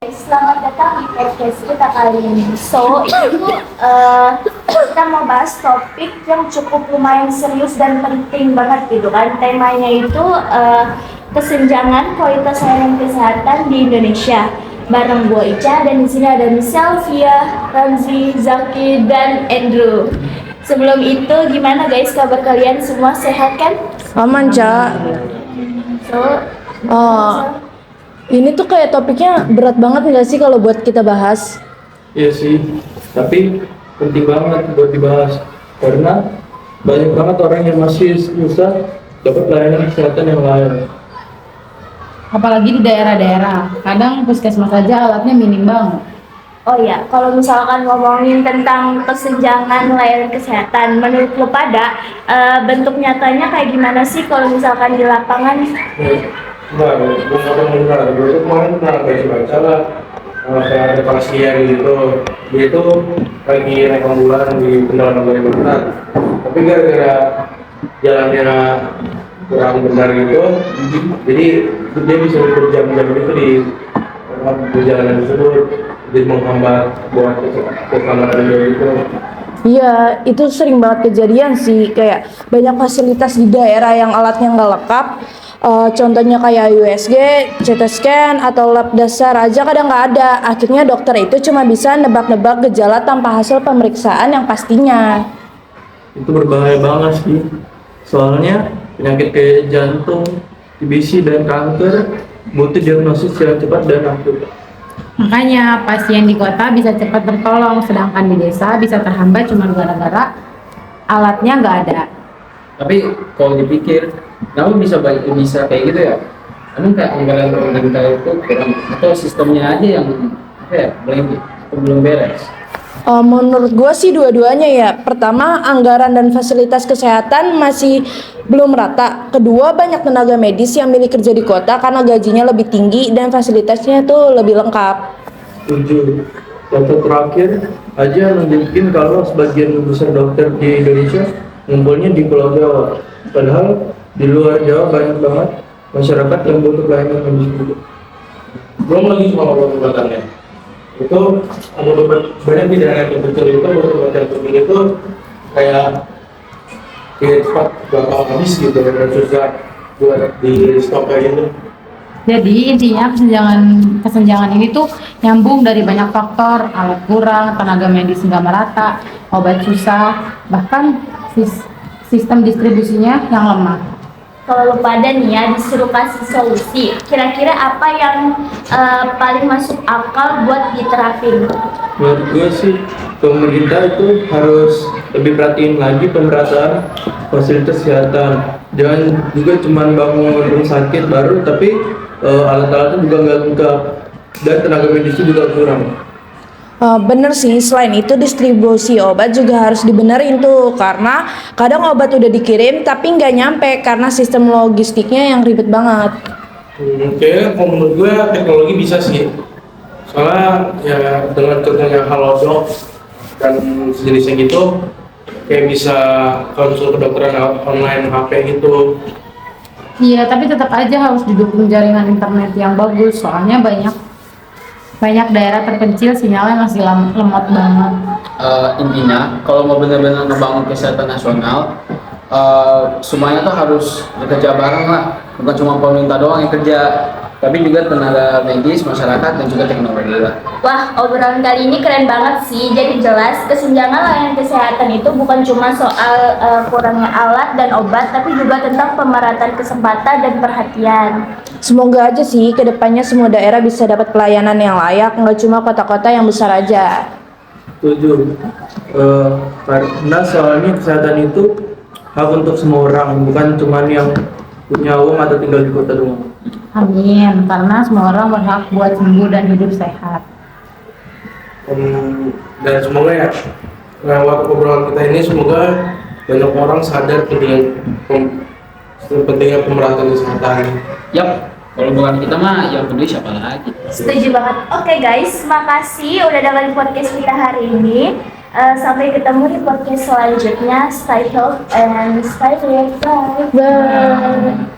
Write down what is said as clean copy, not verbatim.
selamat datang di podcast kita kali ini. Kita mau bahas topik yang cukup lumayan serius dan penting banget gitu kan. Temanya itu kesenjangan kualitas layanan kesehatan di Indonesia. Bareng gue Ica dan di sini ada Michelle, Via, Ramzi, Zaki, dan Andrew. Sebelum itu gimana guys kabar kalian semua, sehat kan? Aman, Ca. Ini tuh kayak topiknya berat banget nggak sih kalau buat kita bahas? Iya sih, tapi penting banget buat dibahas karena banyak banget orang yang masih susah dapat layanan kesehatan yang layak. Apalagi di daerah-daerah, kadang puskesmas saja alatnya minim banget. Oh ya, kalau misalkan ngomongin tentang kesenjangan layanan kesehatan, menurut lo pada bentuk nyatanya kayak gimana sih kalau misalkan di lapangan? Nah, gue benar, gue tuh kemarin pernah baca lah, kayak ada pasien gitu, dia itu lagi naik ambulan di Kendaraan Barat, tapi gara-gara jalannya kurang benar gitu, jadi dia bisa berjam-jam itu di perjalanan tersebut, jadi menghambat buat ke kamar dia itu. Iya, itu sering banget kejadian sih, kayak banyak fasilitas di daerah yang alatnya nggak lengkap. Contohnya kayak USG, CT scan, atau lab dasar aja kadang nggak ada. Akhirnya dokter itu cuma bisa nebak-nebak gejala tanpa hasil pemeriksaan yang pastinya. Itu berbahaya banget sih, soalnya penyakit kayak jantung, TBC, dan kanker butuh diagnosis yang cepat dan akurat. Makanya pasien di kota bisa cepat tertolong, sedangkan di desa bisa terhambat cuma gara-gara alatnya nggak ada. Tapi kalau dipikir, kenapa bisa kayak gitu ya? Emang kayak anggaran pemerintah itu kurang, atau sistemnya aja yang belum beres? Menurut gue sih dua-duanya ya. Pertama, anggaran dan fasilitas kesehatan masih belum rata. Kedua, banyak tenaga medis yang milih kerja di kota karena gajinya lebih tinggi dan fasilitasnya tuh lebih lengkap. Setuju. Data terakhir aja nunjukin kalau sebagian besar dokter di Indonesia ngumpulnya di Pulau Jawa. Padahal di luar Jawa banyak banget masyarakat yang butuh pelayanan medis juga. Belum lagi soal obat-obatannya. Itu obat-obat banyak di daerah yang kecil itu obat-obat yang penting itu kayak cepat bakal habis gitu dan susah buat di stok kayak gitu. Jadi intinya kesenjangan ini tuh nyambung dari banyak faktor, alat kurang, tenaga medis nggak merata, obat susah, bahkan sistem distribusinya yang lemah. Kalau lo pada nih ya disuruh kasih solusi, kira-kira apa yang paling masuk akal buat diterapin? Menurut gue sih pemerintah itu harus lebih perhatiin lagi pemerataan fasilitas kesehatan. Jangan juga cuma bangun rumah sakit baru tapi alat-alatnya juga nggak lengkap dan tenaga medisnya juga kurang. Bener sih, selain itu distribusi obat juga harus dibenerin tuh, karena kadang obat udah dikirim tapi nggak nyampe karena sistem logistiknya yang ribet banget. Kayaknya kalau menurut gue teknologi bisa sih, soalnya ya dengan contohnya Halodoc dan sejenisnya gitu, kayak bisa konsul kedokteran online HP gitu. Iya, tapi tetap aja harus didukung jaringan internet yang bagus, soalnya banyak daerah terpencil sinyalnya masih lemot banget. Intinya, kalau mau benar-benar ngebangun kesehatan nasional, semuanya tuh harus bekerja bareng lah. Bukan cuma pemerintah doang yang kerja, tapi juga tenaga medis, masyarakat, dan juga teknologi lah. Wah, obrolan kali ini keren banget sih. Jadi jelas kesenjangan layanan kesehatan itu bukan cuma soal kurangnya alat dan obat, tapi juga tentang pemerataan kesempatan dan perhatian. Semoga aja sih kedepannya semua daerah bisa dapat pelayanan yang layak, nggak cuma kota-kota yang besar aja. Setuju. Karena soalnya kesehatan itu hak untuk semua orang, bukan cuma yang punya uang atau tinggal di kota doang. Amin, karena semua orang berhak buat sembuh dan hidup sehat. Dan semoga ya lewat obrolan kita ini semoga banyak orang sadar pentingnya pemerataan kesehatan. Yap, kalau bukan kita mah yang peduli siapa lagi? Setuju banget. Oke guys, makasih udah dengerin podcast kita hari ini. Sampai ketemu di podcast selanjutnya. Stay healthy and stay safe. Bye. Bye.